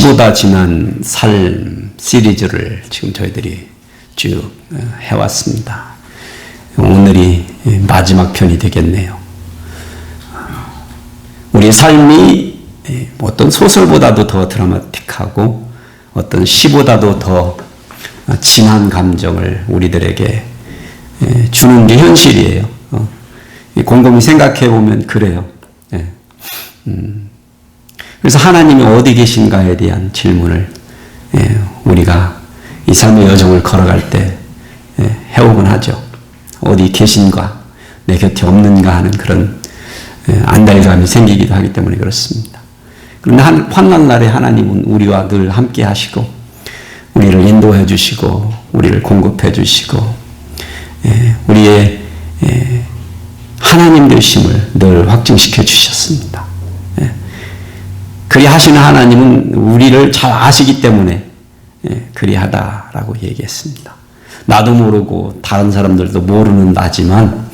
시보다 진한 삶 시리즈를 지금 저희들이 쭉 해왔습니다. 오늘이 마지막 편이 되겠네요. 우리 삶이 어떤 소설보다도 더 드라마틱하고 어떤 시보다도 더 진한 감정을 우리들에게 주는 게 현실이에요. 곰곰이 생각해 보면 그래요. 그래서 하나님이 어디 계신가에 대한 질문을 우리가 이 삶의 여정을 걸어갈 때 해오곤 하죠. 어디 계신가, 내 곁에 없는가 하는 그런 안달감이 생기기도 하기 때문에 그렇습니다. 그런데 환난 날에 하나님은 우리와 늘 함께 하시고 우리를 인도해 주시고 우리를 공급해 주시고 우리의 하나님 되심을 늘 확증시켜 주셨습니다. 그리하시는 하나님은 우리를 잘 아시기 때문에 그리하다라고 얘기했습니다. 나도 모르고 다른 사람들도 모르는 나지만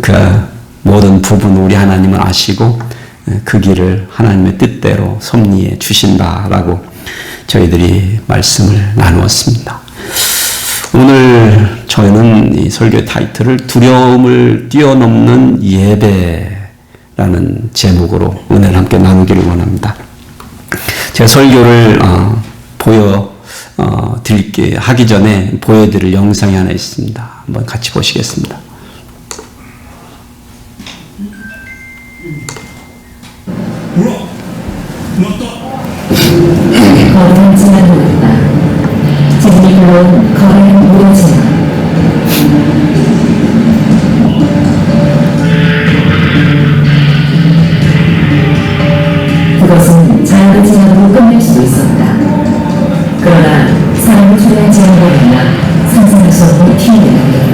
그 모든 부분 우리 하나님은 아시고 그 길을 하나님의 뜻대로 섭리해 주신다라고 저희들이 말씀을 나누었습니다. 오늘 저희는 이 설교의 타이틀을 두려움을 뛰어넘는 예배라는 제목으로 은혜를 함께 나누기를 원합니다. 제가 설교를 하기 전에 보여드릴 영상이 하나 있습니다. 한번 같이 보시겠습니다. 걸음은 지나보았다. 지금이 불러온 걸음은 무너지나. 그것은 자연을 지나고 끝낼 수도 있었다. 그러나 사람을 초래하지 않으려나 상상할 수 없는 피해를 남겼다.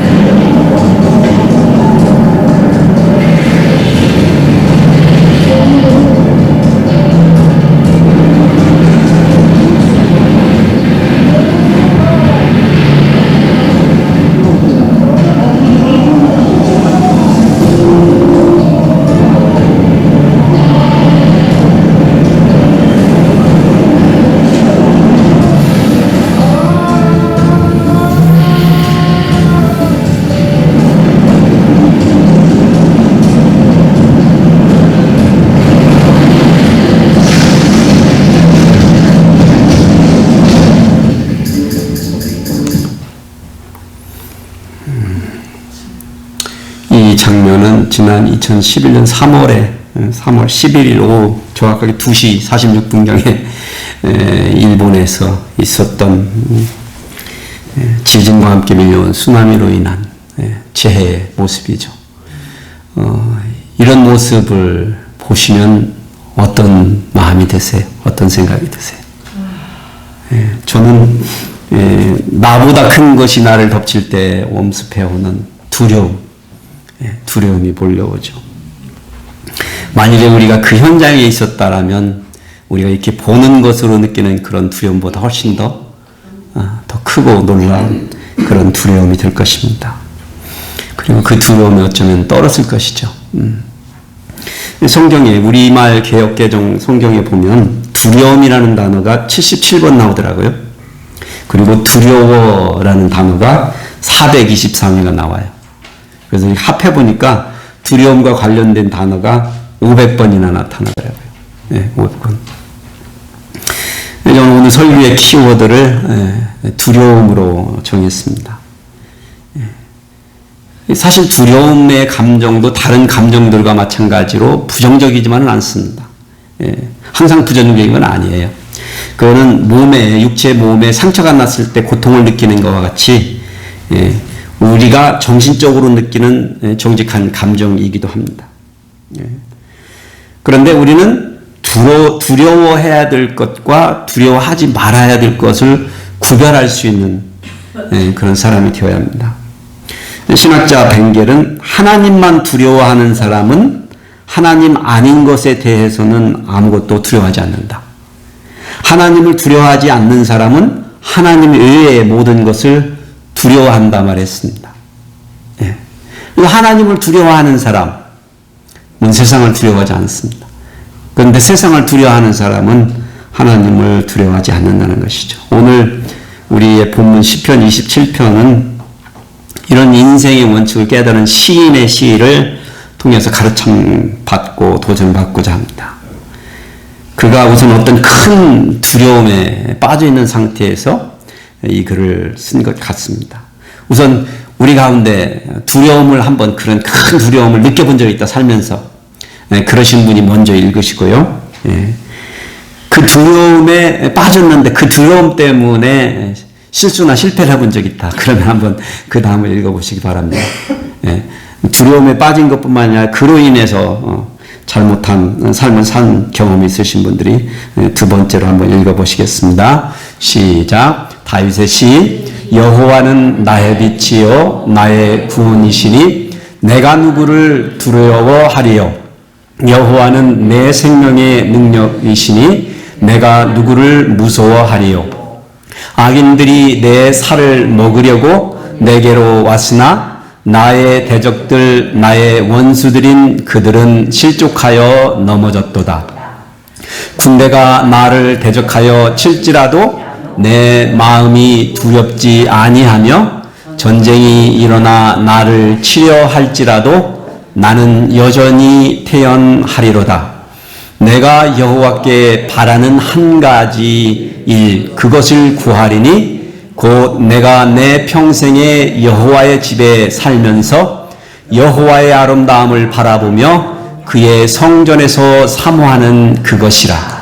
이 장면은 지난 2011년 3월 11일 오후 정확하게 2시 46분경에 일본에서 있었던 지진과 함께 밀려온 쓰나미로 인한 재해의 모습이죠. 이런 모습을 보시면 어떤 마음이 드세요? 어떤 생각이 드세요? 저는 나보다 큰 것이 나를 덮칠 때 엄습해오는 두려움이 몰려오죠. 만일에 우리가 그 현장에 있었다라면 우리가 이렇게 보는 것으로 느끼는 그런 두려움보다 훨씬 더 크고 놀라운 그런 두려움이 될 것입니다. 그리고 그 두려움이 어쩌면 떨어질 것이죠. 성경에 우리말 개역개정 성경에 보면 두려움이라는 단어가 77번 나오더라고요. 그리고 두려워라는 단어가 423회가 나와요. 그래서 합해보니까 두려움과 관련된 단어가 500번이나 나타나더라고요. 500번. 저는 오늘 설교의 키워드를 두려움으로 정했습니다. 사실 두려움의 감정도 다른 감정들과 마찬가지로 부정적이지만은 않습니다. 항상 부정적인 건 아니에요. 그거는 육체 몸에 상처가 났을 때 고통을 느끼는 것과 같이 우리가 정신적으로 느끼는 정직한 감정이기도 합니다. 그런데 우리는 두려워해야 될 것과 두려워하지 말아야 될 것을 구별할 수 있는 그런 사람이 되어야 합니다. 신학자 벤겔은 하나님만 두려워하는 사람은 하나님 아닌 것에 대해서는 아무것도 두려워하지 않는다. 하나님을 두려워하지 않는 사람은 하나님 외의 모든 것을 두려워한다 말했습니다. 하나님을 두려워하는 사람은 세상을 두려워하지 않습니다. 그런데 세상을 두려워하는 사람은 하나님을 두려워하지 않는다는 것이죠. 오늘 우리의 본문 시편 27편은 이런 인생의 원칙을 깨달은 시인의 시를 통해서 가르침 받고 도전받고자 합니다. 그가 우선 어떤 큰 두려움에 빠져 있는 상태에서 이 글을 쓴 것 같습니다. 우선 우리 가운데 두려움을 한번 그런 큰 두려움을 느껴본 적이 있다 살면서 그러신 분이 먼저 읽으시고요. 그 두려움에 빠졌는데 그 두려움 때문에 실수나 실패를 해본 적이 있다. 그러면 한번 그 다음을 읽어보시기 바랍니다. 두려움에 빠진 것뿐만 아니라 그로 인해서 잘못한 삶을 산 경험이 있으신 분들이 두 번째로 한번 읽어보시겠습니다. 시작. 다윗의 시. 여호와는 나의 빛이요 나의 구원이시니 내가 누구를 두려워하리요. 여호와는 내 생명의 능력이시니 내가 누구를 무서워하리요. 악인들이 내 살을 먹으려고 내게로 왔으나 나의 대적들 나의 원수들인 그들은 실족하여 넘어졌도다. 군대가 나를 대적하여 칠지라도 내 마음이 두렵지 아니하며 전쟁이 일어나 나를 치려 할지라도 나는 여전히 태연하리로다. 내가 여호와께 바라는 한 가지 일 그것을 구하리니 곧 내가 내 평생에 여호와의 집에 살면서 여호와의 아름다움을 바라보며 그의 성전에서 사모하는 그것이라.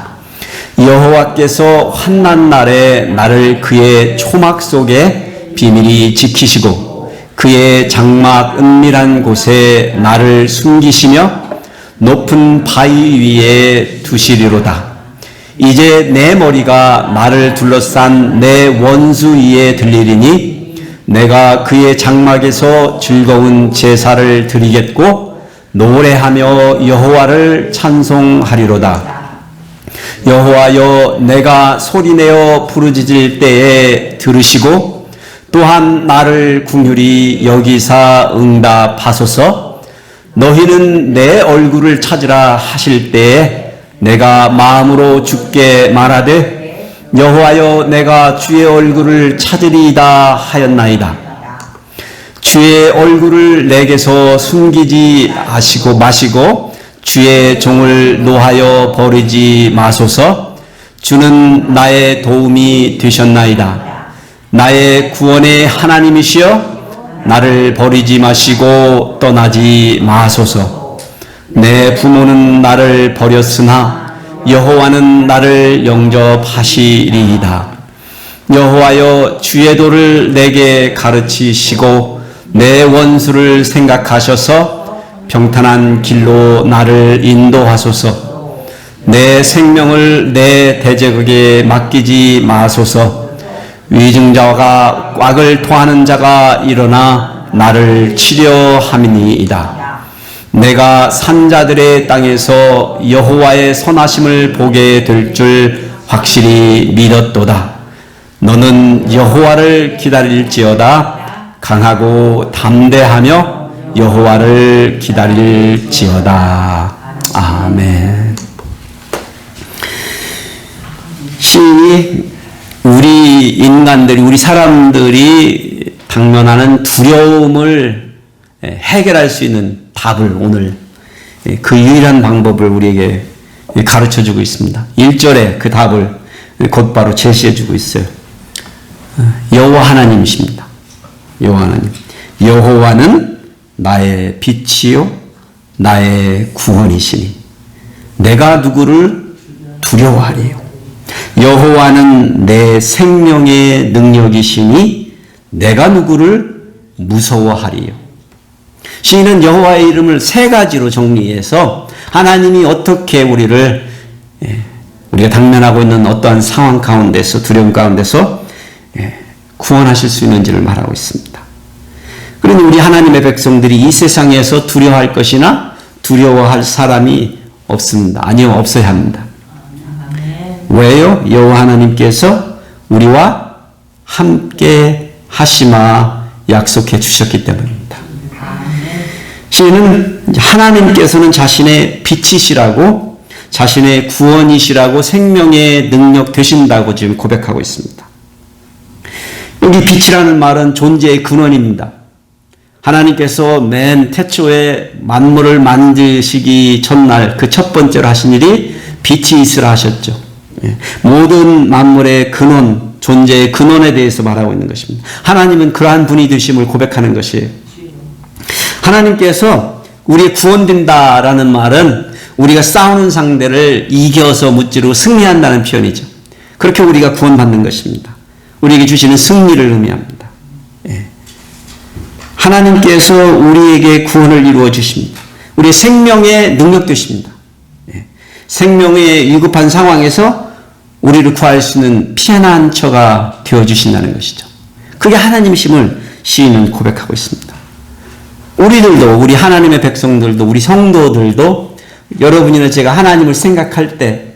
여호와께서 환난 날에 나를 그의 초막 속에 비밀히 지키시고 그의 장막 은밀한 곳에 나를 숨기시며 높은 바위 위에 두시리로다. 이제 내 머리가 나를 둘러싼 내 원수 위에 들리리니 내가 그의 장막에서 즐거운 제사를 드리겠고 노래하며 여호와를 찬송하리로다. 여호와여 내가 소리내어 부르짖을 때에 들으시고 또한 나를 긍휼히 여기사 응답하소서. 너희는 내 얼굴을 찾으라 하실 때에 내가 마음으로 주께 말하되 여호와여 내가 주의 얼굴을 찾으리이다 하였나이다. 주의 얼굴을 내게서 숨기지 마시고 주의 종을 노하여 버리지 마소서. 주는 나의 도움이 되셨나이다. 나의 구원의 하나님이시여 나를 버리지 마시고 떠나지 마소서. 내 부모는 나를 버렸으나 여호와는 나를 영접하시리이다. 여호와여 주의 도를 내게 가르치시고 내 원수를 생각하셔서 평탄한 길로 나를 인도하소서. 내 생명을 내 대적에게 맡기지 마소서. 위증자가 꽉을 토하는 자가 일어나 나를 치려 함이니이다. 내가 산자들의 땅에서 여호와의 선하심을 보게 될 줄 확실히 믿었도다. 너는 여호와를 기다릴지어다. 강하고 담대하며 여호와를 기다릴지어다. 아멘. 시인이 우리 인간들이, 우리 사람들이 당면하는 두려움을 해결할 수 있는 답을 오늘 그 유일한 방법을 우리에게 가르쳐주고 있습니다. 1절에 그 답을 곧바로 제시해주고 있어요. 여호와 하나님이십니다. 여호와 하나님. 여호와는 나의 빛이요 나의 구원이시니 내가 누구를 두려워하리요. 여호와는 내 생명의 능력이시니 내가 누구를 무서워하리요. 시인은 여호와의 이름을 세 가지로 정리해서 하나님이 어떻게 우리가 당면하고 있는 어떠한 상황 가운데서, 두려움 가운데서 구원하실 수 있는지를 말하고 있습니다. 그러니 우리 하나님의 백성들이 이 세상에서 두려워할 것이나 두려워할 사람이 없습니다. 아니요, 없어야 합니다. 왜요? 여호와 하나님께서 우리와 함께 하시마 약속해 주셨기 때문입니다. 시인은 하나님께서는 자신의 빛이시라고 자신의 구원이시라고 생명의 능력 되신다고 지금 고백하고 있습니다. 여기 빛이라는 말은 존재의 근원입니다. 하나님께서 맨 태초에 만물을 만드시기 전날 그 첫 번째로 하신 일이 빛이 있으라 하셨죠. 모든 만물의 근원, 존재의 근원에 대해서 말하고 있는 것입니다. 하나님은 그러한 분이 되심을 고백하는 것이에요. 하나님께서 우리 구원된다라는 말은 우리가 싸우는 상대를 이겨서 무찌르고 승리한다는 표현이죠. 그렇게 우리가 구원받는 것입니다. 우리에게 주시는 승리를 의미합니다. 하나님께서 우리에게 구원을 이루어 주십니다. 우리의 생명의 능력 되십니다. 생명의 위급한 상황에서 우리를 구할 수 있는 피난처가 되어주신다는 것이죠. 그게 하나님이심을 시인은 고백하고 있습니다. 우리들도, 우리 하나님의 백성들도, 우리 성도들도 여러분이나 제가 하나님을 생각할 때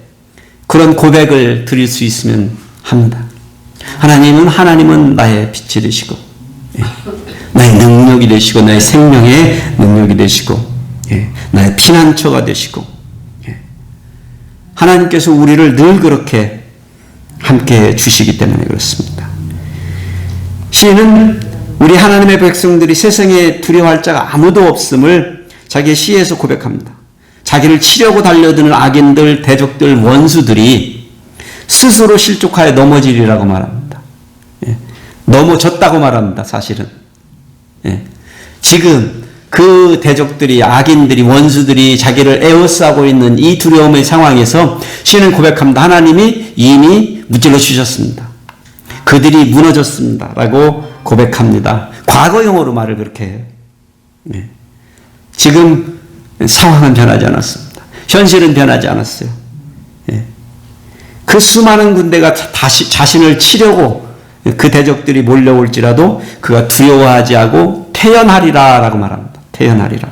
그런 고백을 드릴 수 있으면 합니다. 하나님은 나의 빛이 되시고, 나의 능력이 되시고, 나의 생명의 능력이 되시고, 나의 피난처가 되시고, 하나님께서 우리를 늘 그렇게 함께 주시기 때문에 그렇습니다. 시인은 우리 하나님의 백성들이 세상에 두려워할 자가 아무도 없음을 자기의 시에서 고백합니다. 자기를 치려고 달려드는 악인들, 대적들, 원수들이 스스로 실족하여 넘어지리라고 말합니다. 넘어졌다고 말합니다. 사실은. 지금 그 대적들이, 악인들이, 원수들이 자기를 에워싸고 있는 이 두려움의 상황에서 시인은 고백합니다. 하나님이 이미 무찔러 주셨습니다. 그들이 무너졌습니다. 라고 고백합니다. 과거형으로 말을 그렇게 해요. 지금 상황은 변하지 않았습니다. 현실은 변하지 않았어요. 그 수많은 군대가 다시 자신을 치려고 그 대적들이 몰려올지라도 그가 두려워하지 않고 태연하리라 라고 말합니다. 태연하리라.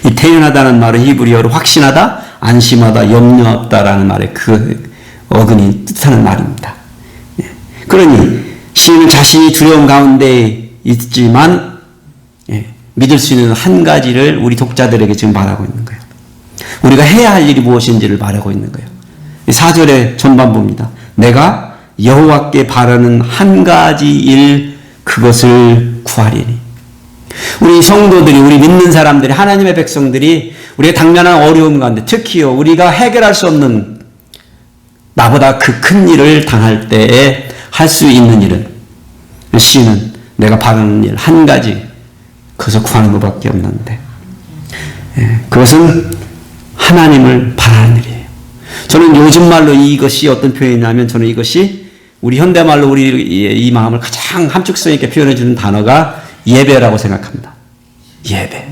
이 태연하다는 말은 히브리어로 확신하다, 안심하다, 염려 없다라는 말의 그 어근이 뜻하는 말입니다. 그러니 시인은 자신이 두려움 가운데 있지만 믿을 수 있는 한 가지를 우리 독자들에게 지금 말하고 있는 거예요. 우리가 해야 할 일이 무엇인지를 말하고 있는 거예요. 4절의 전반부입니다. 내가 여호와께 바라는 한 가지 일, 그것을 구하리니. 우리 성도들이, 우리 믿는 사람들이, 하나님의 백성들이 우리가 당면한 어려움 가운데, 특히요 우리가 해결할 수 없는 나보다 그 큰 일을 당할 때에 할 수 있는 일은, 시인은 내가 바라는 일 한 가지, 그것을 구하는 것밖에 없는데, 그것은 하나님을 바라는 일이에요. 저는 요즘 말로 이것이 어떤 표현이냐면, 저는 이것이 우리 현대말로 우리 이 마음을 가장 함축성 있게 표현해 주는 단어가 예배라고 생각합니다. 예배.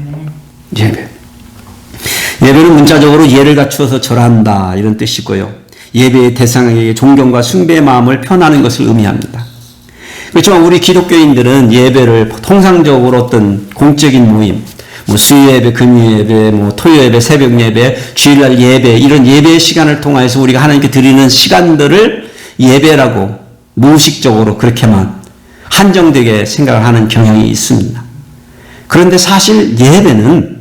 예배는 문자적으로 예를 갖추어서 절한다 이런 뜻이고요. 예배의 대상에게 존경과 숭배의 마음을 표현하는 것을 의미합니다. 그렇지만 우리 기독교인들은 예배를 통상적으로 어떤 공적인 모임, 수요예배, 금요예배, 토요예배, 새벽예배, 주일날 예배, 이런 예배의 시간을 통해서 우리가 하나님께 드리는 시간들을 예배라고 무의식적으로 그렇게만 한정되게 생각을 하는 경향이 있습니다. 그런데 사실 예배는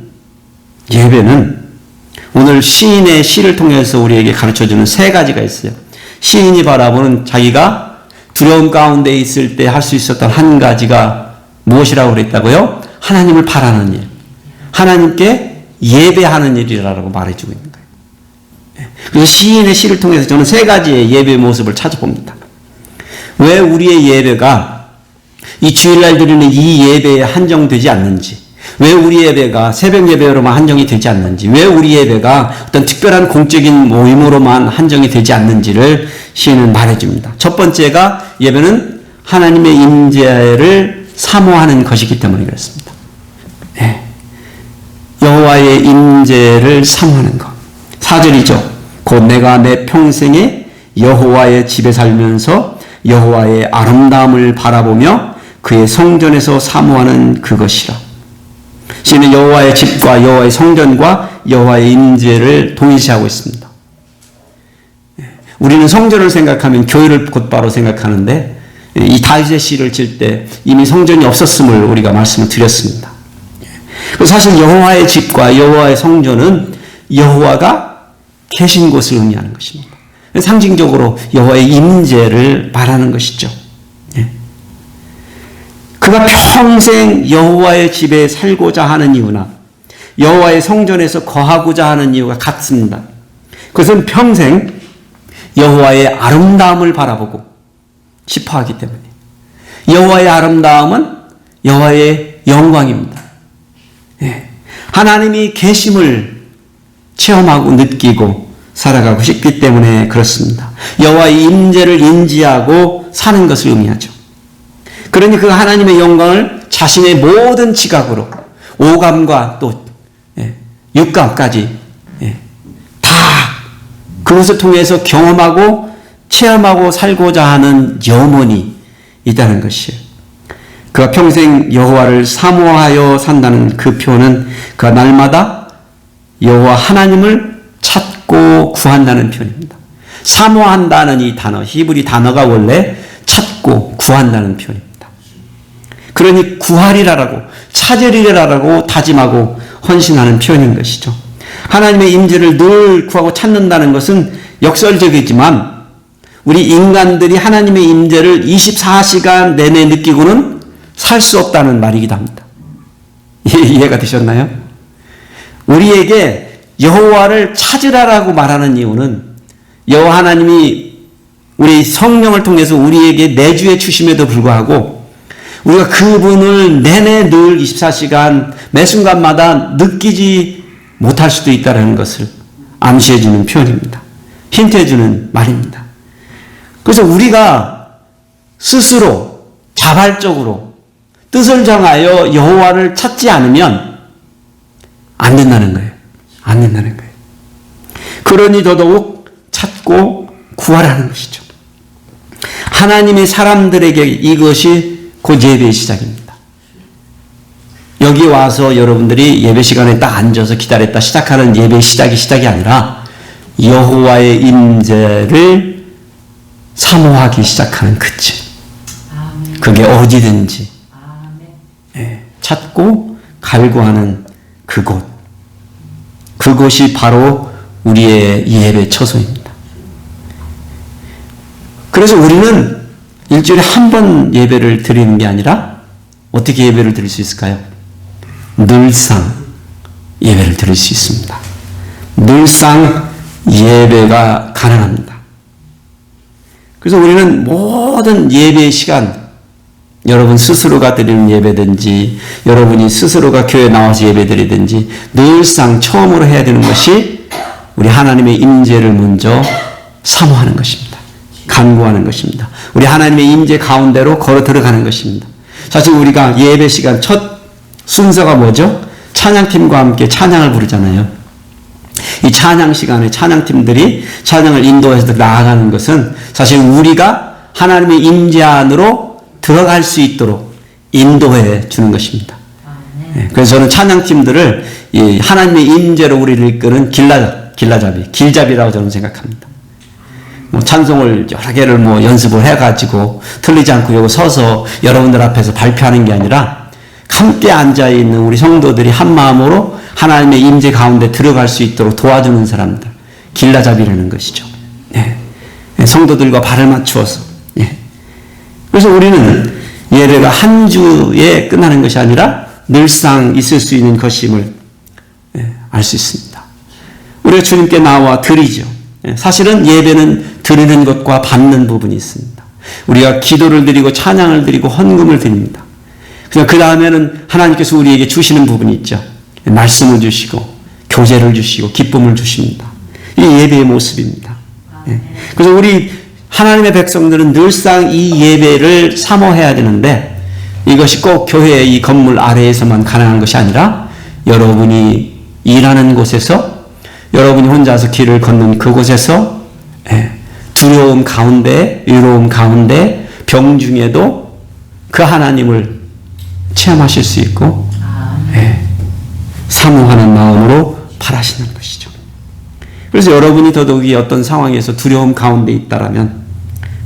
오늘 시인의 시를 통해서 우리에게 가르쳐주는 세 가지가 있어요. 시인이 바라보는 자기가 두려움 가운데 있을 때 할 수 있었던 한 가지가 무엇이라고 그랬다고요? 하나님을 바라는 일, 하나님께 예배하는 일이라고 말해주고 있는 거예요. 그래서 시인의 시를 통해서 저는 세 가지의 예배의 모습을 찾아봅니다. 왜 우리의 예배가 이 주일날 드리는 이 예배에 한정되지 않는지, 왜 우리 예배가 새벽 예배로만 한정이 되지 않는지, 왜 우리 예배가 어떤 특별한 공적인 모임으로만 한정이 되지 않는지를 시인은 말해줍니다. 첫 번째가 예배는 하나님의 임재를 사모하는 것이기 때문에 그렇습니다. 여호와의 임재를 사모하는 것. 4절이죠. 곧 내가 내 평생에 여호와의 집에 살면서 여호와의 아름다움을 바라보며 그의 성전에서 사모하는 그것이라. 시인은 여호와의 집과 여호와의 성전과 여호와의 임재를 동일시하고 있습니다. 우리는 성전을 생각하면 교회를 곧바로 생각하는데, 이 다윗의 시를 칠 때 이미 성전이 없었음을 우리가 말씀을 드렸습니다. 사실 여호와의 집과 여호와의 성전은 여호와가 계신 곳을 의미하는 것입니다. 상징적으로 여호와의 임재를 말하는 것이죠. 예. 그가 평생 여호와의 집에 살고자 하는 이유나 여호와의 성전에서 거하고자 하는 이유가 같습니다. 그것은 평생 여호와의 아름다움을 바라보고 싶어 하기 때문에 여호와의 아름다움은 여호와의 영광입니다. 예. 하나님이 계심을 체험하고 느끼고 살아가고 싶기 때문에 그렇습니다. 여호와의 임재를 인지하고 사는 것을 의미하죠. 그러니 그 하나님의 영광을 자신의 모든 지각으로 오감과 또 육감까지 다 그것을 통해서 경험하고 체험하고 살고자 하는 염원이 있다는 것이에요. 그가 평생 여호와를 사모하여 산다는 그 표현은 그가 날마다 여호와 하나님을 찾고 구한다는 표현입니다. 사모한다는 이 단어, 히브리 단어가 원래 찾고 구한다는 표현입니다. 그러니 구하리라라고 찾으리라라고 다짐하고 헌신하는 표현인 것이죠. 하나님의 임재를 늘 구하고 찾는다는 것은 역설적이지만 우리 인간들이 하나님의 임재를 24시간 내내 느끼고는 살 수 없다는 말이기도 합니다. 이해가 되셨나요? 우리에게 여호와를 찾으라라고 말하는 이유는 여호와 하나님이 우리 성령을 통해서 우리에게 내주해 주심에도 불구하고 우리가 그분을 내내 늘 24시간 매 순간마다 느끼지 못할 수도 있다는 것을 암시해 주는 표현입니다. 힌트해 주는 말입니다. 그래서 우리가 스스로 자발적으로 뜻을 정하여 여호와를 찾지 않으면 안 된다는 거예요. 안 된다는 거예요. 그러니 더더욱 찾고 구하라는 것이죠. 하나님의 사람들에게 이것이 곧 예배의 시작입니다. 여기 와서 여러분들이 예배 시간에 딱 앉아서 기다렸다 시작하는 예배의 시작이 아니라 여호와의 임재를 사모하기 시작하는 그쯤. 그게 어디든지 찾고 갈구하는 그곳. 그곳이 바로 우리의 예배 처소입니다. 그래서 우리는 일주일에 한 번 예배를 드리는 게 아니라 어떻게 예배를 드릴 수 있을까요? 늘상 예배를 드릴 수 있습니다. 늘상 예배가 가능합니다. 그래서 우리는 모든 예배의 시간, 여러분 스스로가 드리는 예배든지 여러분이 스스로가 교회에 나와서 예배드리든지 늘상 처음으로 해야 되는 것이 우리 하나님의 임재를 먼저 사모하는 것입니다. 간구하는 것입니다. 우리 하나님의 임재 가운데로 걸어 들어가는 것입니다. 사실 우리가 예배 시간 첫 순서가 뭐죠? 찬양팀과 함께 찬양을 부르잖아요. 이 찬양 시간에 찬양팀들이 찬양을 인도해서 나아가는 것은 사실 우리가 하나님의 임재 안으로 들어갈 수 있도록 인도해 주는 것입니다. 그래서 저는 찬양팀들을 이 하나님의 임재로 우리를 이끄는 길잡이라고 저는 생각합니다. 찬송을 여러 개를 연습을 해가지고 틀리지 않고 여기 서서 여러분들 앞에서 발표하는 게 아니라 함께 앉아있는 우리 성도들이 한 마음으로 하나님의 임재 가운데 들어갈 수 있도록 도와주는 사람들, 길라잡이라는 것이죠. 성도들과 발을 맞추어서. 그래서 우리는 예배가 한 주에 끝나는 것이 아니라 늘상 있을 수 있는 것임을 알 수 있습니다. 우리가 주님께 나와 드리죠. 사실은 예배는 드리는 것과 받는 부분이 있습니다. 우리가 기도를 드리고 찬양을 드리고 헌금을 드립니다. 그 다음에는 하나님께서 우리에게 주시는 부분이 있죠. 말씀을 주시고 교제를 주시고 기쁨을 주십니다. 이게 예배의 모습입니다. 그래서 우리 하나님의 백성들은 늘상 이 예배를 사모해야 되는데 이것이 꼭 교회의 이 건물 아래에서만 가능한 것이 아니라 여러분이 일하는 곳에서 여러분이 혼자서 길을 걷는 그곳에서 두려움 가운데 의로움 가운데 병중에도 그 하나님을 체험하실 수 있고 사모하는 마음으로 바라시는 것이죠. 그래서 여러분이 더더욱이 어떤 상황에서 두려움 가운데 있다라면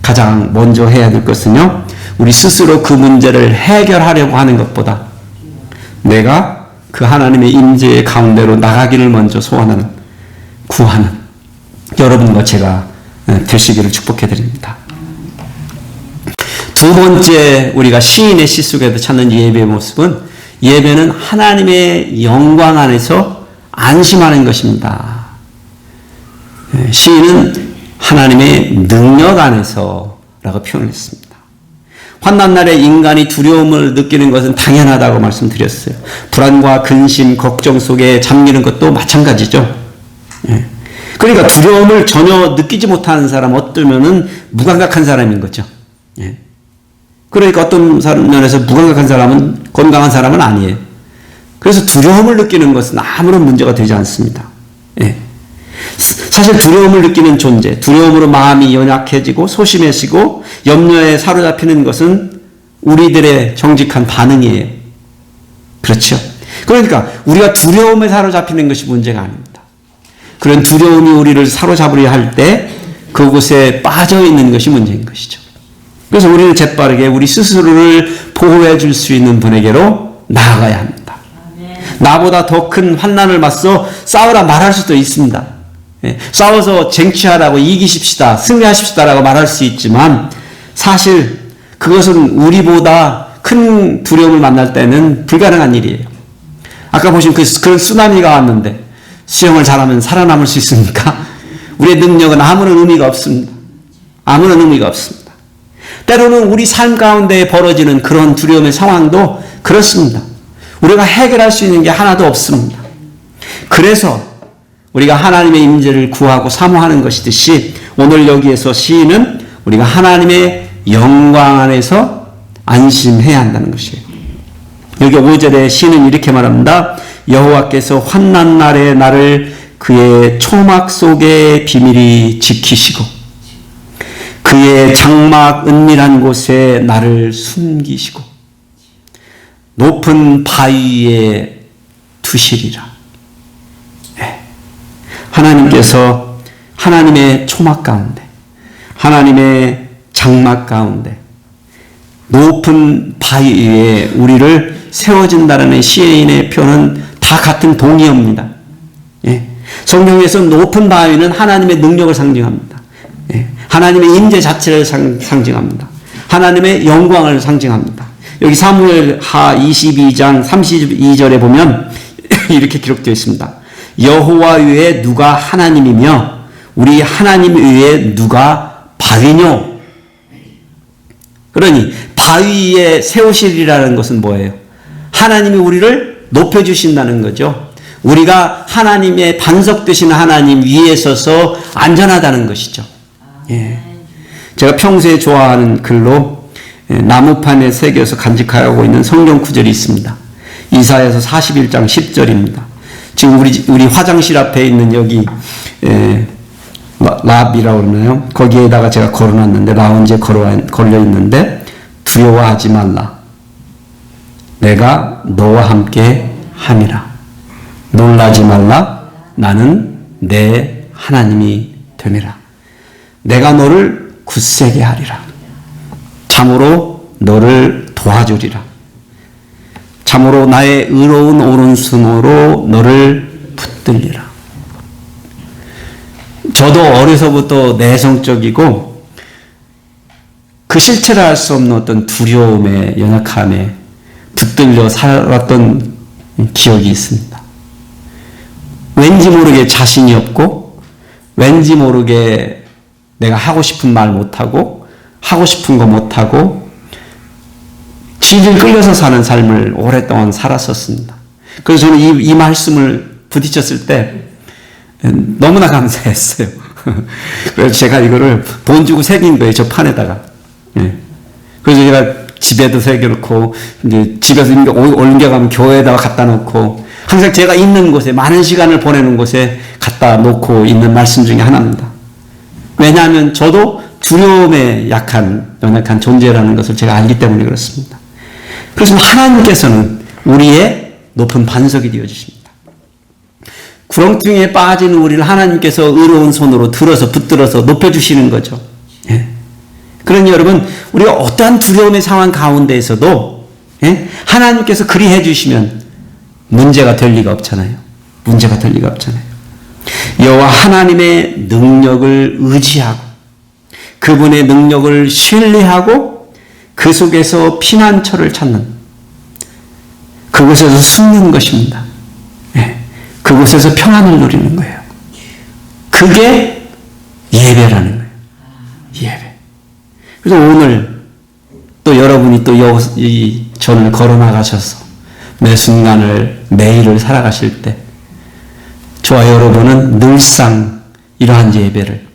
가장 먼저 해야 될 것은요, 우리 스스로 그 문제를 해결하려고 하는 것보다 내가 그 하나님의 임재의 가운데로 나가기를 먼저 소원하는, 구하는, 여러분과 제가 되시기를 축복해 드립니다. 두 번째 우리가 시인의 시 속에서 찾는 예배의 모습은 예배는 하나님의 영광 안에서 안심하는 것입니다. 시인은 하나님의 능력 안에서 라고 표현했습니다. 환난 날에 인간이 두려움을 느끼는 것은 당연하다고 말씀드렸어요. 불안과 근심, 걱정 속에 잠기는 것도 마찬가지죠. 그러니까 두려움을 전혀 느끼지 못하는 사람, 어쩌면은 무감각한 사람인 거죠. 그러니까 어떤 면에서 무감각한 사람은 건강한 사람은 아니에요. 그래서 두려움을 느끼는 것은 아무런 문제가 되지 않습니다. 사실 두려움을 느끼는 존재, 두려움으로 마음이 연약해지고 소심해지고 염려에 사로잡히는 것은 우리들의 정직한 반응이에요. 그렇죠? 그러니까 우리가 두려움에 사로잡히는 것이 문제가 아닙니다. 그런 두려움이 우리를 사로잡으려 할 때 그곳에 빠져 있는 것이 문제인 것이죠. 그래서 우리는 재빠르게 우리 스스로를 보호해 줄 수 있는 분에게로 나아가야 합니다. 나보다 더 큰 환난을 맞서 싸우라 말할 수도 있습니다. 싸워서 쟁취하라고 이기십시다, 승리하십시다라고 말할 수 있지만 사실 그것은 우리보다 큰 두려움을 만날 때는 불가능한 일이에요. 아까 보신 그런 쓰나미가 왔는데 수영을 잘하면 살아남을 수 있습니까? 우리의 능력은 아무런 의미가 없습니다. 아무런 의미가 없습니다. 때로는 우리 삶 가운데 벌어지는 그런 두려움의 상황도 그렇습니다. 우리가 해결할 수 있는 게 하나도 없습니다. 그래서 우리가 하나님의 임재를 구하고 사모하는 것이듯이 오늘 여기에서 시인은 우리가 하나님의 영광 안에서 안심해야 한다는 것이에요. 여기 5절에 시인은 이렇게 말합니다. 여호와께서 환난 날에 나를 그의 초막 속에 비밀히 지키시고 그의 장막 은밀한 곳에 나를 숨기시고 높은 바위에 두시리라. 하나님께서 하나님의 초막 가운데, 하나님의 장막 가운데, 높은 바위 위에 우리를 세워진다는 시인의 표현은 다 같은 동의어입니다. 성경에서 높은 바위는 하나님의 능력을 상징합니다. 하나님의 임재 자체를 상징합니다. 하나님의 영광을 상징합니다. 여기 사무엘하 22장 32절에 보면 이렇게 기록되어 있습니다. 여호와 외에 누가 하나님이며 우리 하나님 외에 누가 바위뇨. 그러니 바위에 세우시리라는 것은 뭐예요? 하나님이 우리를 높여주신다는 거죠. 우리가 하나님의 반석 되시는 하나님 위에 서서 안전하다는 것이죠. 제가 평소에 좋아하는 글로 나무판에 새겨서 간직하고 있는 성경 구절이 있습니다. 이사야서 41장 10절입니다. 지금 우리 화장실 앞에 있는 여기 랍이라고 그러나요? 거기에다가 제가 걸어놨는데 라운지에 걸려 있는데 두려워하지 말라. 내가 너와 함께 함이라. 놀라지 말라. 나는 내 하나님이 됨이라. 내가 너를 굳세게 하리라. 참으로 너를 도와주리라. 참으로 나의 의로운 오른손으로 너를 붙들리라. 저도 어려서부터 내성적이고 그 실체를 알 수 없는 어떤 두려움에 연약함에 붙들려 살았던 기억이 있습니다. 왠지 모르게 자신이 없고 왠지 모르게 내가 하고 싶은 말 못하고 하고 싶은 거 못하고 질질 끌려서 사는 삶을 오랫동안 살았었습니다. 그래서 저는 이 말씀을 부딪혔을 때 너무나 감사했어요. 그래서 제가 이거를 돈 주고 새긴 거예요. 저 판에다가. 그래서 제가 집에도 새겨놓고 이제 집에서 옮겨가면 교회에다가 갖다 놓고 항상 제가 있는 곳에 많은 시간을 보내는 곳에 갖다 놓고 있는 말씀 중에 하나입니다. 왜냐하면 저도 두려움에 연약한 존재라는 것을 제가 알기 때문에 그렇습니다. 그래서 하나님께서는 우리의 높은 반석이 되어주십니다. 구렁텅이에 빠진 우리를 하나님께서 의로운 손으로 들어서 붙들어서 높여주시는 거죠. 그러니 여러분, 우리가 어떠한 두려움의 상황 가운데에서도 하나님께서 그리 해주시면 문제가 될 리가 없잖아요. 문제가 될 리가 없잖아요. 여호와 하나님의 능력을 의지하고 그분의 능력을 신뢰하고 그 속에서 피난처를 찾는, 그곳에서 숨는 것입니다. 그곳에서 평안을 누리는 거예요. 그게 예배라는 거예요. 예배. 그래서 오늘 또 여러분이 또 이 전을 걸어 나가셔서 매 순간을, 매일을 살아가실 때 저와 여러분은 늘상 이러한 예배를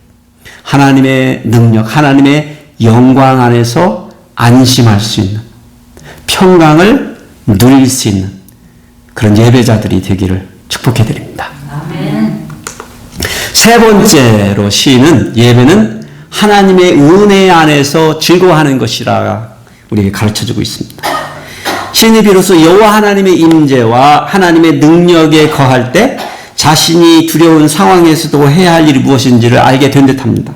하나님의 능력, 하나님의 영광 안에서 안심할 수 있는, 평강을 누릴 수 있는 그런 예배자들이 되기를 축복해 드립니다. 세 번째로 시인은 예배는 하나님의 은혜 안에서 즐거워하는 것이라 우리에게 가르쳐주고 있습니다. 시인이 비로소 여호와 하나님의 임재와 하나님의 능력에 거할 때 자신이 두려운 상황에서도 해야 할 일이 무엇인지를 알게 된 듯합니다.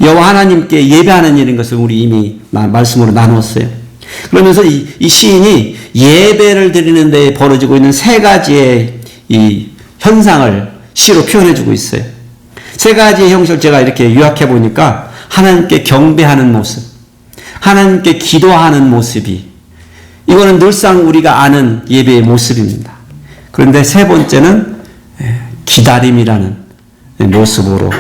여호와 하나님께 예배하는 일인 것을 우리 이미 말씀으로 나누었어요. 그러면서 이 시인이 예배를 드리는 데 벌어지고 있는 세 가지의 이 현상을 시로 표현해주고 있어요. 세 가지의 형식을 제가 이렇게 요약해 보니까 하나님께 경배하는 모습, 하나님께 기도하는 모습이, 이거는 늘상 우리가 아는 예배의 모습입니다. 그런데 세 번째는 기다림이라는 모습으로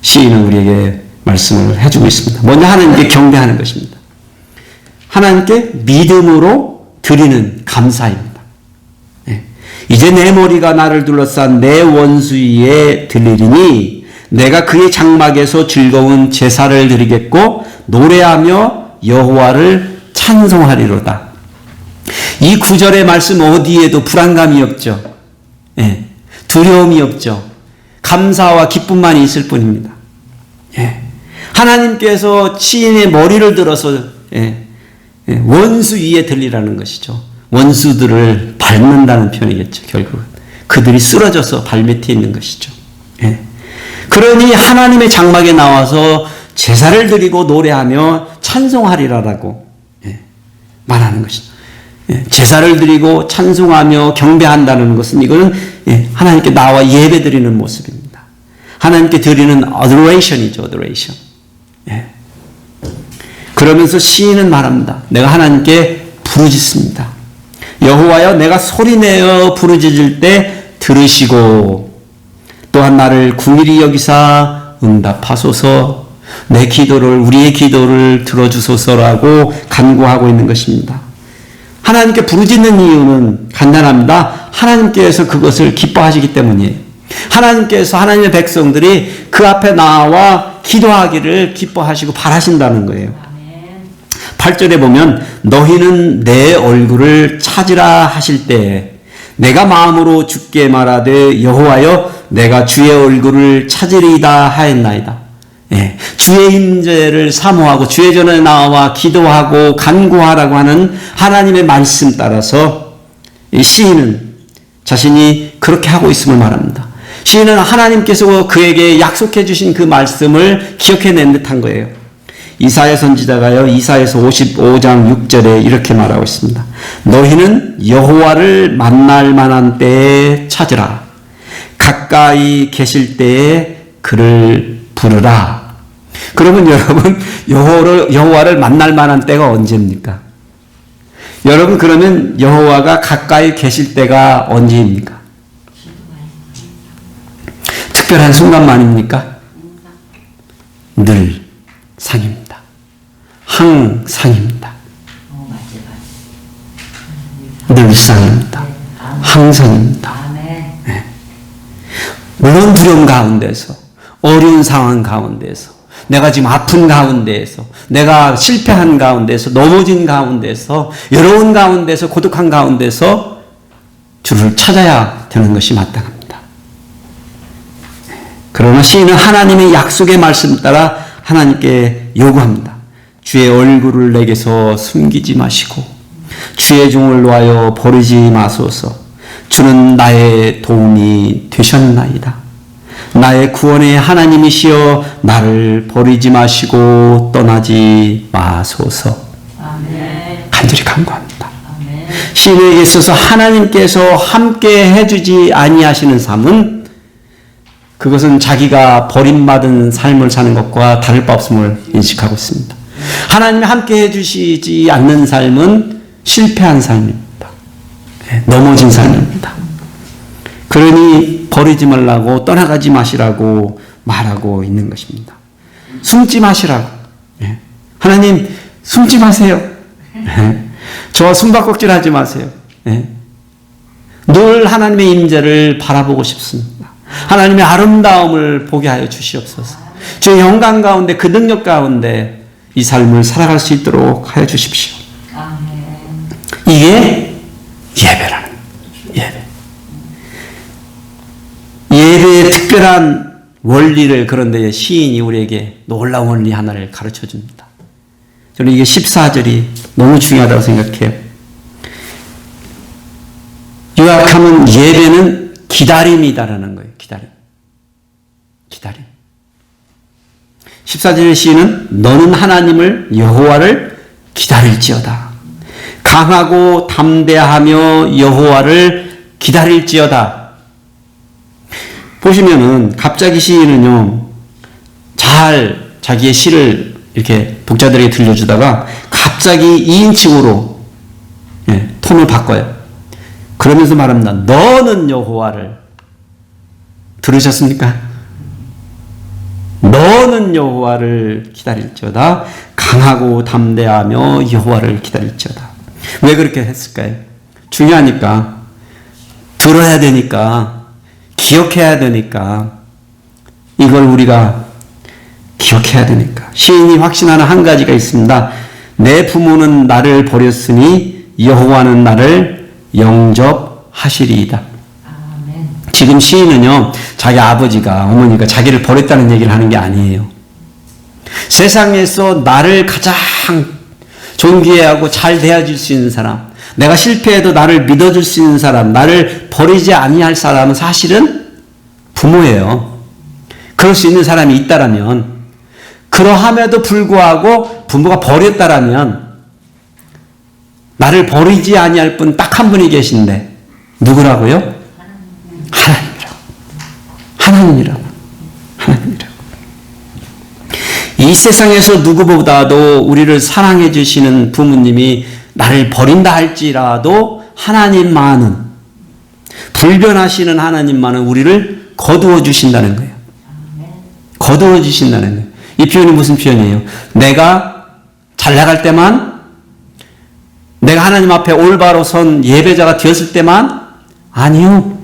시인은 우리에게 말씀을 해주고 있습니다. 먼저 하나님께 경배하는 것입니다. 하나님께 믿음으로 드리는 감사입니다. 이제 내 머리가 나를 둘러싼 내 원수 위에 들리리니 내가 그의 장막에서 즐거운 제사를 드리겠고 노래하며 여호와를 찬송하리로다. 이 구절의 말씀 어디에도 불안감이 없죠. 두려움이 없죠. 감사와 기쁨만이 있을 뿐입니다. 하나님께서 시인의 머리를 들어서 원수 위에 들리라는 것이죠. 원수들을 밟는다는 표현이겠죠. 결국은 그들이 쓰러져서 발밑에 있는 것이죠. 그러니 하나님의 장막에 나와서 제사를 드리고 노래하며 찬송하리라라고 말하는 것이죠. 제사를 드리고 찬송하며 경배한다는 것은 이거는 하나님께 나와 예배 드리는 모습입니다. 하나님께 드리는 adoration이죠. adoration. 그러면서 시인은 말합니다. 내가 하나님께 부르짖습니다. 여호와여, 내가 소리내어 부르짖을 때 들으시고 또한 나를 긍휼히 여기사 응답하소서. 내 기도를, 우리의 기도를 들어주소서라고 간구하고 있는 것입니다. 하나님께 부르짖는 이유는 간단합니다. 하나님께서 그것을 기뻐하시기 때문이에요. 하나님께서 하나님의 백성들이 그 앞에 나와 기도하기를 기뻐하시고 바라신다는 거예요. 8절에 보면 너희는 내 얼굴을 찾으라 하실 때 내가 마음으로 주께 말하되 여호와여 내가 주의 얼굴을 찾으리이다 하였나이다. 주의 임재를 사모하고 주의 전에 나와 기도하고 간구하라고 하는 하나님의 말씀 따라서 이 시인은 자신이 그렇게 하고 있음을 말합니다. 시인은 하나님께서 그에게 약속해 주신 그 말씀을 기억해낸 듯한 거예요. 이사야 선지자가요, 이사야서 55장 6절에 이렇게 말하고 있습니다. 너희는 여호와를 만날 만한 때에 찾으라. 가까이 계실 때에 그를 부르라. 그러면 여러분, 여호와를 만날 만한 때가 언제입니까? 여러분, 그러면 여호와가 가까이 계실 때가 언제입니까? 특별한 순간만입니까? 늘 상입니다. 항상입니다. 늘상입니다. 항상입니다. 물론 두려움 가운데서, 어려운 상황 가운데서, 내가 지금 아픈 가운데에서, 내가 실패한 가운데서, 넘어진 가운데서, 외로운 가운데서, 고독한 가운데서 주를 찾아야 되는 것이 마땅합니다. 그러나 시인은 하나님의 약속의 말씀 따라 하나님께 요구합니다. 주의 얼굴을 내게서 숨기지 마시고 주의 종을 놓아여 버리지 마소서. 주는 나의 도움이 되셨나이다. 나의 구원의 하나님이시여 나를 버리지 마시고 떠나지 마소서. 아멘. 간절히 간구합니다. 아멘. 시인에게 있어서 하나님께서 함께 해주지 아니하시는 삶은 그것은 자기가 버림받은 삶을 사는 것과 다를 바 없음을 인식하고 있습니다. 하나님이 함께 해주시지 않는 삶은 실패한 삶입니다. 넘어진 삶입니다. 그러니 버리지 말라고 떠나가지 마시라고 말하고 있는 것입니다. 숨지 마시라고. 하나님 숨지 마세요. 저와 숨바꼭질 하지 마세요. 늘 하나님의 임재를 바라보고 싶습니다. 하나님의 아름다움을 보게 하여 주시옵소서. 주의 영광 가운데 그 능력 가운데 이 삶을 살아갈 수 있도록 하여 주십시오. 이게 예배라는 예배. 예배의 특별한 원리를 그런데 시인이 우리에게 놀라운 원리 하나를 가르쳐 줍니다. 저는 이게 14절이 너무 중요하다고 생각해요. 요약하면 예배는 기다림이다라는 거예요. 기다림. 14절의 시인은 너는 하나님을 여호와를 기다릴지어다. 강하고 담대하며 여호와를 기다릴지어다. 보시면은 갑자기 시인은요, 잘 자기의 시를 이렇게 독자들에게 들려주다가 갑자기 2인칭으로 톤을 바꿔요. 그러면서 말합니다. 너는 여호와를 들으셨습니까? 너는 여호와를 기다릴지어다. 강하고 담대하며 여호와를 기다릴지어다. 왜 그렇게 했을까요? 중요하니까, 들어야 되니까, 기억해야 되니까, 이걸 우리가 기억해야 되니까. 시인이 확신하는 한 가지가 있습니다. 내 부모는 나를 버렸으니 여호와는 나를 영접하시리이다. 지금 시인은요, 자기 아버지가, 어머니가 자기를 버렸다는 얘기를 하는 게 아니에요. 세상에서 나를 가장 존귀해하고 잘 대해줄 수 있는 사람, 내가 실패해도 나를 믿어줄 수 있는 사람, 나를 버리지 아니할 사람은 사실은 부모예요. 그럴 수 있는 사람이 있다라면, 그러함에도 불구하고 부모가 버렸다라면 나를 버리지 아니할 분 딱 한 분이 계신데 누구라고요? 하나님이라고. 이 세상에서 누구보다도 우리를 사랑해 주시는 부모님이 나를 버린다 할지라도 하나님만은, 불변하시는 하나님만은 우리를 거두어 주신다는 거예요. 거두어 주신다는 거예요. 이 표현이 무슨 표현이에요? 내가 잘 나갈 때만, 내가 하나님 앞에 올바로 선 예배자가 되었을 때만? 아니요.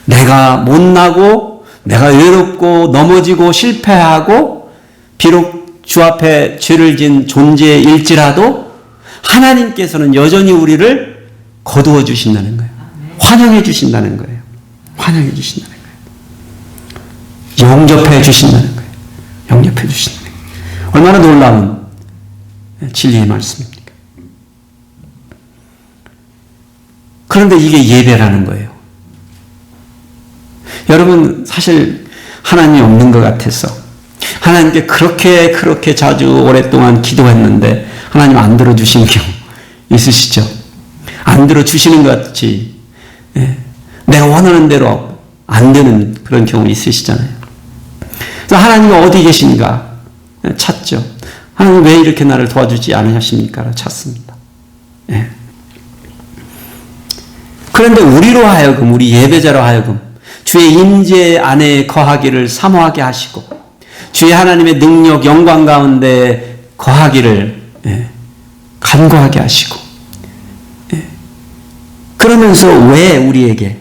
내가 못나고, 내가 외롭고, 넘어지고, 실패하고, 비록 주 앞에 죄를 진 존재일지라도 하나님께서는 여전히 우리를 거두어 주신다는 거예요. 환영해 주신다는 거예요. 환영해 주신다는 거예요. 영접해 주신다는 거예요. 영접해 주신다는 거예요. 얼마나 놀라운 진리의 말씀입니까? 그런데 이게 예배라는 거예요. 여러분, 사실 하나님이 없는 것 같아서 하나님께 그렇게 자주 오랫동안 기도했는데 하나님 안 들어주시는 경우 있으시죠? 안 들어주시는 것 같이 내가 원하는 대로 안 되는 그런 경우 있으시잖아요. 그래서 하나님은 어디 계신가 찾죠. 하나님 왜 이렇게 나를 도와주지 않으십니까? 찾습니다. 그런데 우리로 하여금, 우리 예배자로 하여금 주의 임재 안에 거하기를 사모하게 하시고 주의 하나님의 능력, 영광 가운데 거하기를 간구하게 하시고, 그러면서 왜 우리에게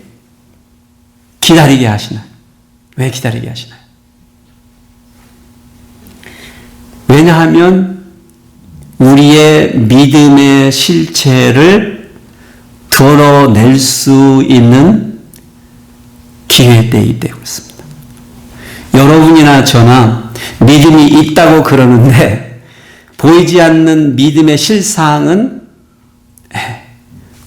기다리게 하시나요? 왜 기다리게 하시나요? 왜냐하면 우리의 믿음의 실체를 드러낼 수 있는 기회 때이기 때문입니다. 여러분이나 저나 믿음이 있다고 그러는데 보이지 않는 믿음의 실상은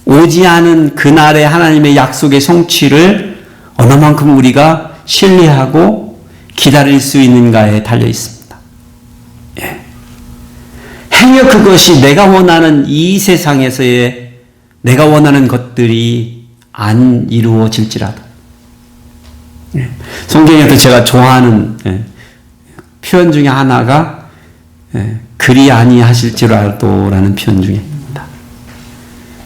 오지 않은 그날의 하나님의 약속의 성취를 얼마만큼 우리가 신뢰하고 기다릴 수 있는가에 달려 있습니다. 행여 그것이 내가 원하는 이 세상에서의 내가 원하는 것들이 안 이루어질지라도 성경에도 제가 좋아하는 표현 중에 하나가 그리 아니하실지라도라는 표현 중에 있습니다.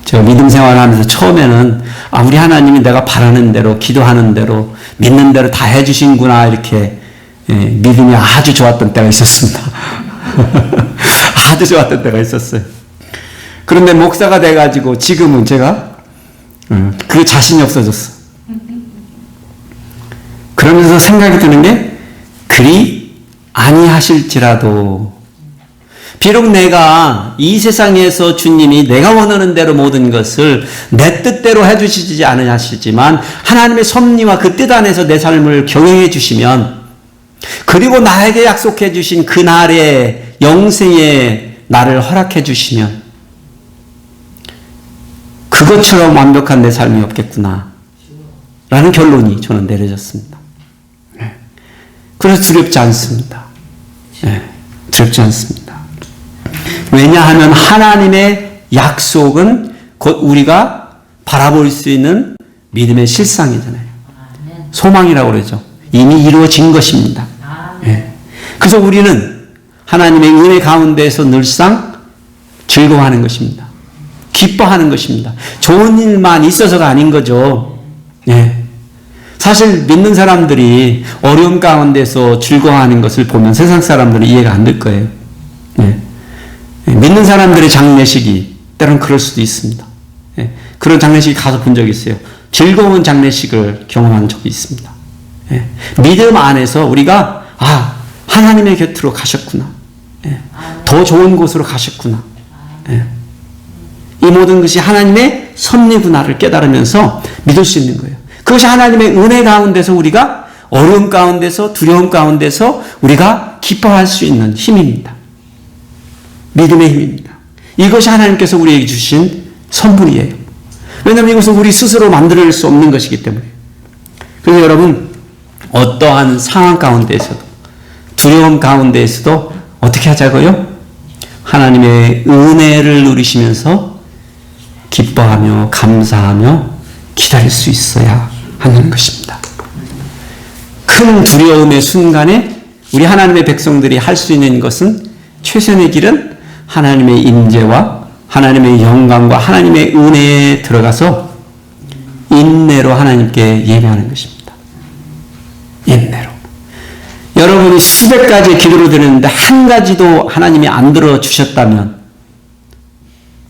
제가 믿음 생활하면서 처음에는 우리 하나님이 내가 바라는 대로 기도하는 대로 믿는 대로 다 해주신구나 이렇게 믿음이 아주 좋았던 때가 있었습니다. 아주 좋았던 때가 있었어요. 그런데 목사가 돼가지고 지금은 제가 그 자신이 없어졌어. 그러면서 생각이 드는 게 그리 아니하실지라도 비록 내가 이 세상에서 주님이 내가 원하는 대로 모든 것을 내 뜻대로 해주시지 않으시지만 하나님의 섭리와 그 뜻 안에서 내 삶을 경영해 주시면 그리고 나에게 약속해 주신 그날의 영생의 날을 허락해 주시면 그것처럼 완벽한 내 삶이 없겠구나 라는 결론이 저는 내려졌습니다. 그래서 두렵지 않습니다. 두렵지 않습니다. 왜냐하면 하나님의 약속은 곧 우리가 바라볼 수 있는 믿음의 실상이잖아요. 소망이라고 그러죠. 이미 이루어진 것입니다. 그래서 우리는 하나님의 은혜 가운데에서 늘상 즐거워하는 것입니다. 기뻐하는 것입니다. 좋은 일만 있어서가 아닌 거죠. 사실 믿는 사람들이 어려움 가운데서 즐거워하는 것을 보면 세상 사람들은 이해가 안 될 거예요. 믿는 사람들의 장례식이 때로는 그럴 수도 있습니다. 그런 장례식에 가서 본 적이 있어요. 즐거운 장례식을 경험한 적이 있습니다. 믿음 안에서 우리가 하나님의 곁으로 가셨구나. 더 좋은 곳으로 가셨구나. 이 모든 것이 하나님의 섭리구나를 깨달으면서 믿을 수 있는 거예요. 그것이 하나님의 은혜 가운데서 우리가 어려움 가운데서 두려움 가운데서 우리가 기뻐할 수 있는 힘입니다. 믿음의 힘입니다. 이것이 하나님께서 우리에게 주신 선물이에요. 왜냐하면 이것은 우리 스스로 만들 수 없는 것이기 때문에. 그래서 여러분 어떠한 상황 가운데에서도 두려움 가운데에서도 어떻게 하자고요? 하나님의 은혜를 누리시면서 기뻐하며 감사하며 기다릴 수 있어야 하는 것입니다. 큰 두려움의 순간에 우리 하나님의 백성들이 할 수 있는 것은 최선의 길은 하나님의 임재와 하나님의 영광과 하나님의 은혜에 들어가서 인내로 하나님께 예배하는 것입니다. 인내로. 여러분이 수백 가지의 기도를 드렸는데 한 가지도 하나님이 안 들어주셨다면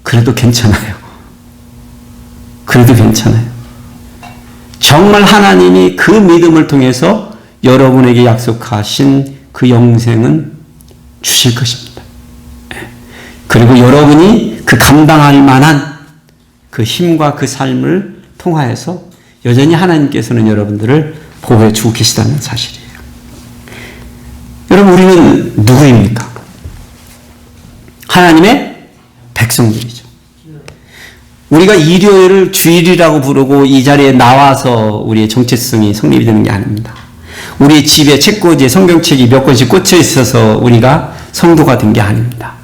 그래도 괜찮아요. 그래도 괜찮아요. 정말 하나님이 그 믿음을 통해서 여러분에게 약속하신 그 영생은 주실 것입니다. 그리고 여러분이 그 감당할 만한 그 힘과 그 삶을 통하여서 여전히 하나님께서는 여러분들을 보호해 주고 계시다는 사실이에요. 여러분 우리는 누구입니까? 하나님의 백성들이죠. 우리가 일요일을 주일이라고 부르고 이 자리에 나와서 우리의 정체성이 성립이 되는 게 아닙니다. 우리 집에 책꽂이에 성경책이 몇 권씩 꽂혀 있어서 우리가 성도가 된 게 아닙니다.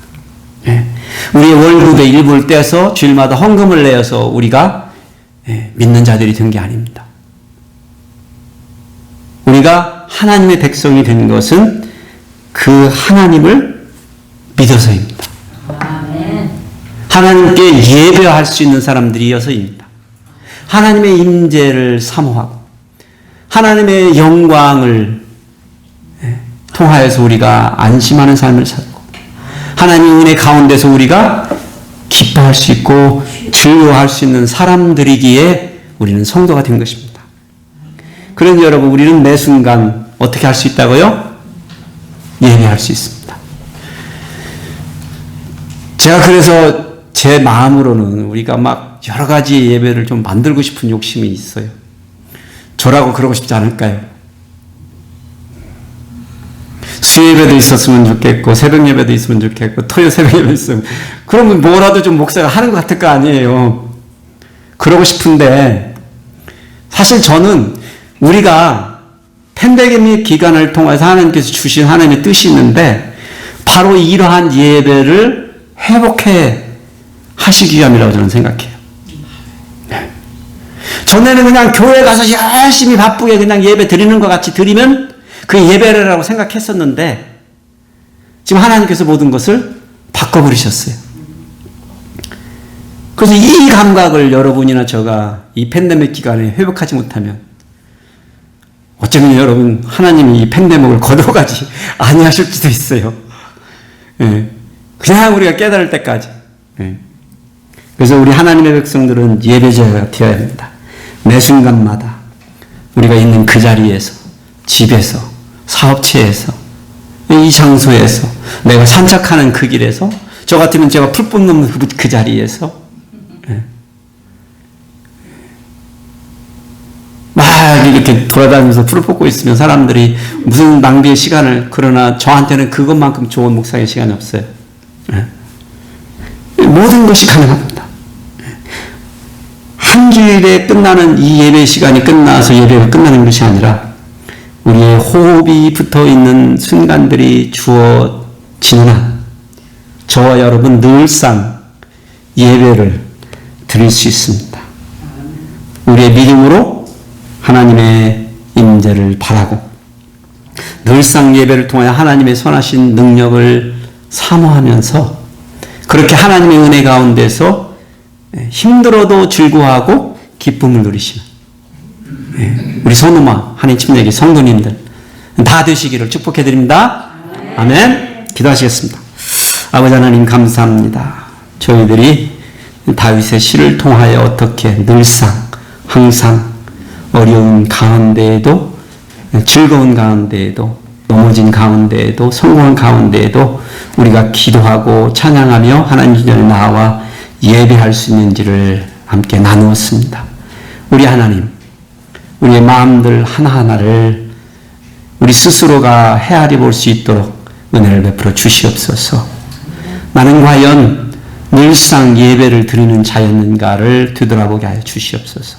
우리의 월급의 일부를 떼서 주일마다 헌금을 내어서 우리가 믿는 자들이 된 게 아닙니다. 우리가 하나님의 백성이 된 것은 그 하나님을 믿어서입니다. 하나님께 예배할 수 있는 사람들이어서입니다. 하나님의 임재를 사모하고 하나님의 영광을 통하여서 우리가 안심하는 삶을 살고 하나님의 은혜 가운데서 우리가 기뻐할 수 있고 즐거워할 수 있는 사람들이기에 우리는 성도가 된 것입니다. 그런데 여러분 우리는 매 순간 어떻게 할 수 있다고요? 예배할 수 있습니다. 제가 그래서 제 마음으로는 우리가 막 여러 가지 예배를 좀 만들고 싶은 욕심이 있어요. 저라고 그러고 싶지 않을까요? 수요예배도 있었으면 좋겠고 새벽 예배도 있으면 좋겠고 토요 새벽 예배 있으면 그러면 뭐라도 좀 목사가 하는 것 같을 거 아니에요. 그러고 싶은데 사실 저는 우리가 팬데믹 기간을 통해서 하나님께서 주신 하나님의 뜻이 있는데 바로 이러한 예배를 회복해 하시기 위함이라고 저는 생각해요. 전에는 그냥 교회 가서 열심히 바쁘게 그냥 예배 드리는 것 같이 드리면 그게 예배라고 생각했었는데 지금 하나님께서 모든 것을 바꿔버리셨어요. 그래서 이 감각을 여러분이나 제가 이 팬데믹 기간에 회복하지 못하면 어쩌면 여러분 하나님이 이 팬데믹을 거둬가지 아니하실지도 있어요. 예. 그냥 우리가 깨달을 때까지. 예. 그래서 우리 하나님의 백성들은 예배자가 되어야 합니다. 매 순간마다 우리가 있는 그 자리에서, 집에서, 사업체에서, 이 장소에서, 내가 산책하는 그 길에서, 저 같으면 제가 풀 뽑는 그 자리에서 예. 막 이렇게 돌아다니면서 풀을 뽑고 있으면 사람들이 무슨 낭비의 시간을, 그러나 저한테는 그것만큼 좋은 묵상의 시간이 없어요. 예. 모든 것이 가능합니다. 한 주일에 끝나는 이 예배 시간이 끝나서 예배가 끝나는 것이 아니라 우리의 호흡이 붙어 있는 순간들이 주어지는 한 저와 여러분 늘상 예배를 드릴 수 있습니다. 우리의 믿음으로 하나님의 임재를 바라고 늘상 예배를 통하여 하나님의 선하신 능력을 사모하면서 그렇게 하나님의 은혜 가운데서 힘들어도 즐거워하고 기쁨을 누리시는 우리 소노마 한인 침례기 성도님들 다 되시기를 축복해드립니다. 아멘. 기도하시겠습니다. 아버지 하나님 감사합니다. 저희들이 다윗의 시를 통하여 어떻게 늘상 항상 어려운 가운데에도 즐거운 가운데에도 넘어진 가운데에도 성공한 가운데에도 우리가 기도하고 찬양하며 하나님 주변에 나와 예배할 수 있는지를 함께 나누었습니다. 우리 하나님, 우리의 마음들 하나하나를 우리 스스로가 헤아려 볼 수 있도록 은혜를 베풀어 주시옵소서. 나는 과연 늘상 예배를 드리는 자였는가를 되돌아보게 하여 주시옵소서.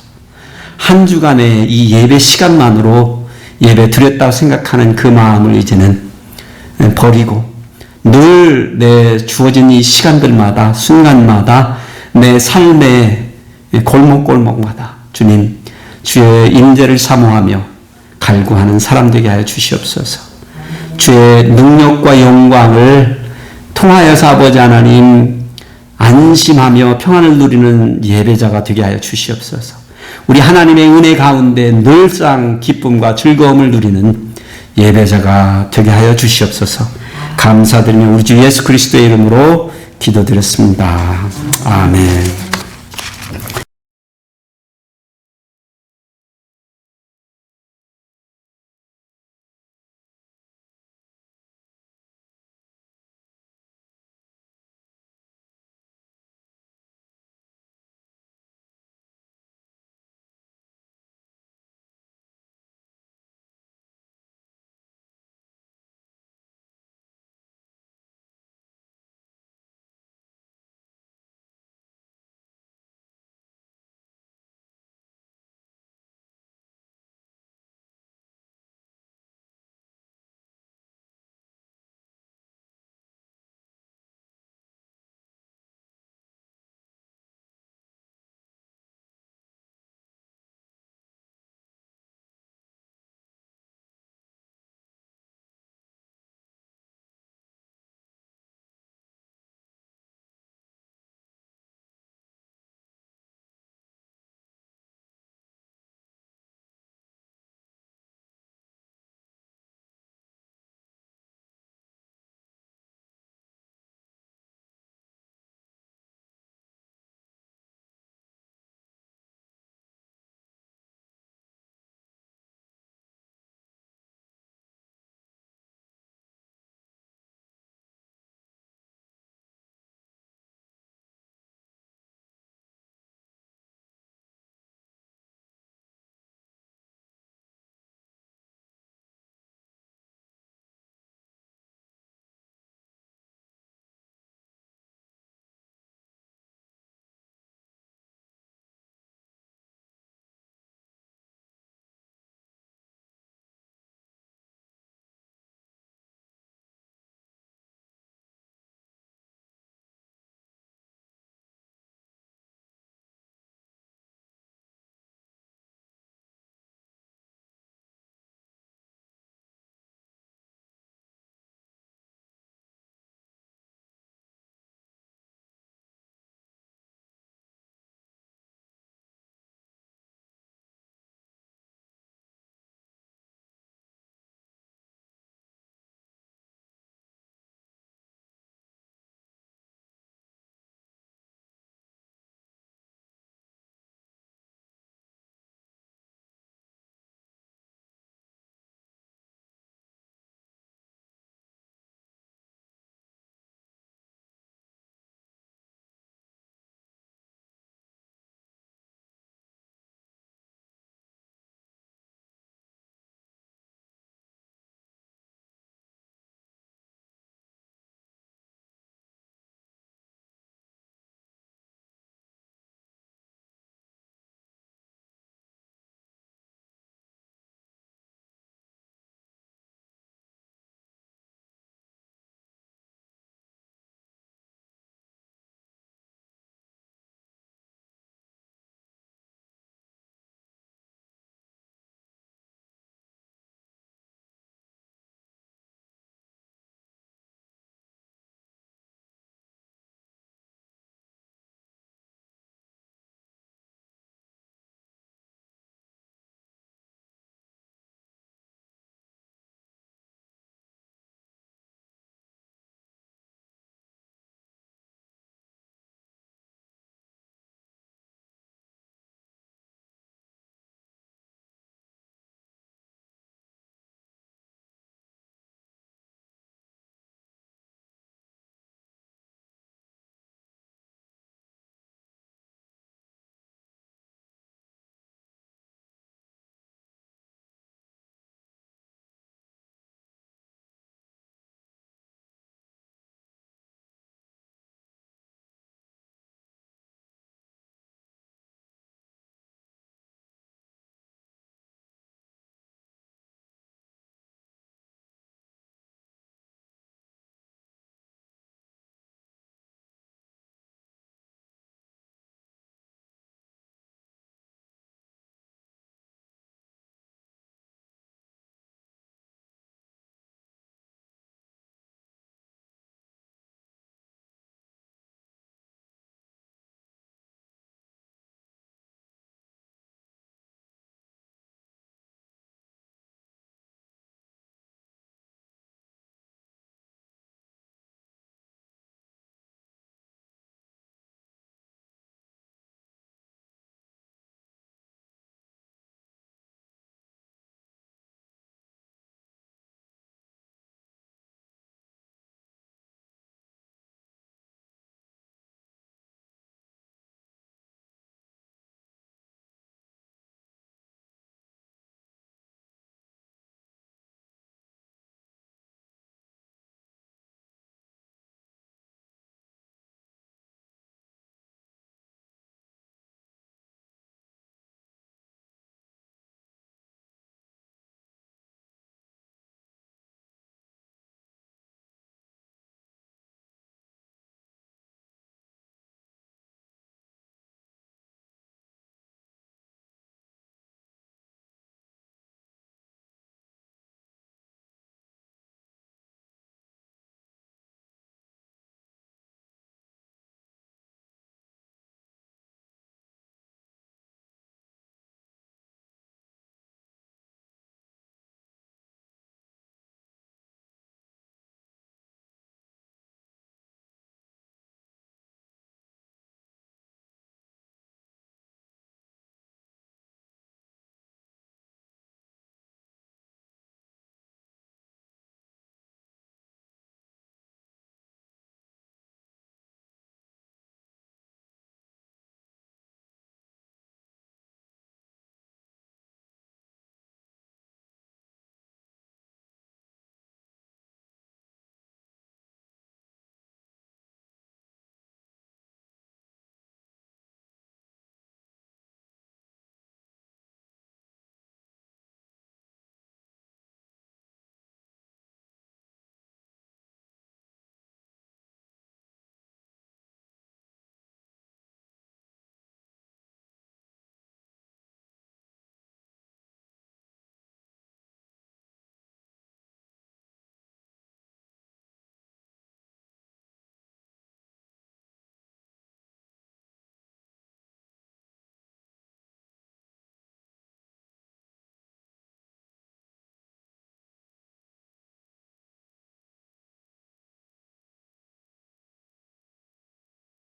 한 주간의 이 예배 시간만으로 예배 드렸다고 생각하는 그 마음을 이제는 버리고 늘 내 주어진 이 시간들마다 순간마다 내 삶의 골목골목마다 주님 주의 임재를 사모하며 갈구하는 사람 되게 하여 주시옵소서. 주의 능력과 영광을 통하여서 아버지 하나님 안심하며 평안을 누리는 예배자가 되게 하여 주시옵소서. 우리 하나님의 은혜 가운데 늘상 기쁨과 즐거움을 누리는 예배자가 되게 하여 주시옵소서. 감사드리며 우리 주 예수 그리스도의 이름으로 기도드렸습니다. 아멘.